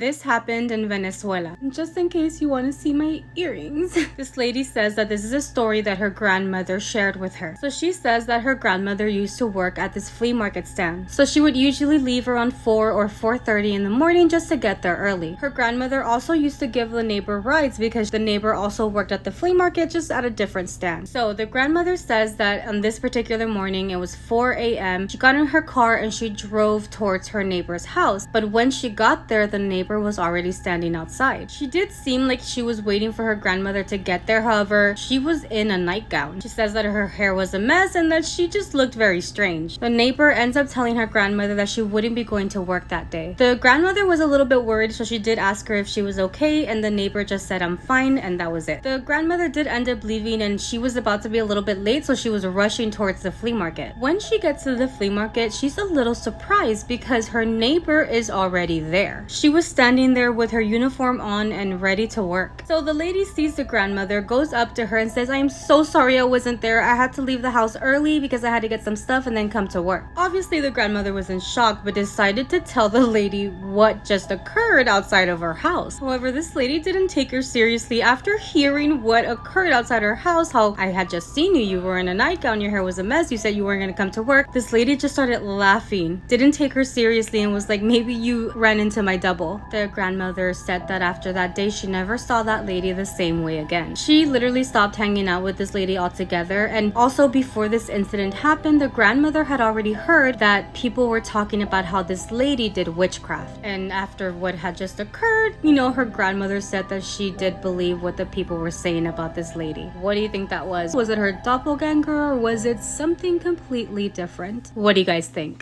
This happened in Venezuela. Just in case you want to see my earrings. This lady says that this is a story that her grandmother shared with her. So she says that her grandmother used to work at this flea market stand. So she would usually leave around 4 or 4:30 in the morning just to get there early. Her grandmother also used to give the neighbor rides because the neighbor also worked at the flea market, just at a different stand. So the grandmother says that on this particular morning, it was 4 a.m. She got in her car and she drove towards her neighbor's house. But when she got there, the neighbor was already standing outside. She did seem like she was waiting for her grandmother to get there. However, she was in a nightgown. She says that her hair was a mess and that she just looked very strange. The neighbor ends up telling her grandmother that she wouldn't be going to work that day. The grandmother was a little bit worried, so she did ask her if she was okay, and the neighbor just said, "I'm fine," and that was it. The grandmother did end up leaving, and she was about to be a little bit late, so she was rushing towards the flea market. When she gets to the flea market, she's a little surprised because her neighbor is already there. She was standing there with her uniform on and ready to work. So the lady sees the grandmother, goes up to her and says, "I am so sorry I wasn't there. I had to leave the house early because I had to get some stuff and then come to work." Obviously the grandmother was in shock but decided to tell the lady what just occurred outside of her house. However, this lady didn't take her seriously after hearing what occurred outside her house. How I had just seen you, you were in a nightgown, your hair was a mess, you said you weren't going to come to work. This lady just started laughing, didn't take her seriously, and was like, "Maybe you ran into my double." The grandmother said that after that day, she never saw that lady the same way again. She literally stopped hanging out with this lady altogether. And also, before this incident happened, the grandmother had already heard that people were talking about how this lady did witchcraft. And after what had just occurred, her grandmother said that she did believe what the people were saying about this lady. What do you think that was? Was it her doppelganger or was it something completely different? What do you guys think?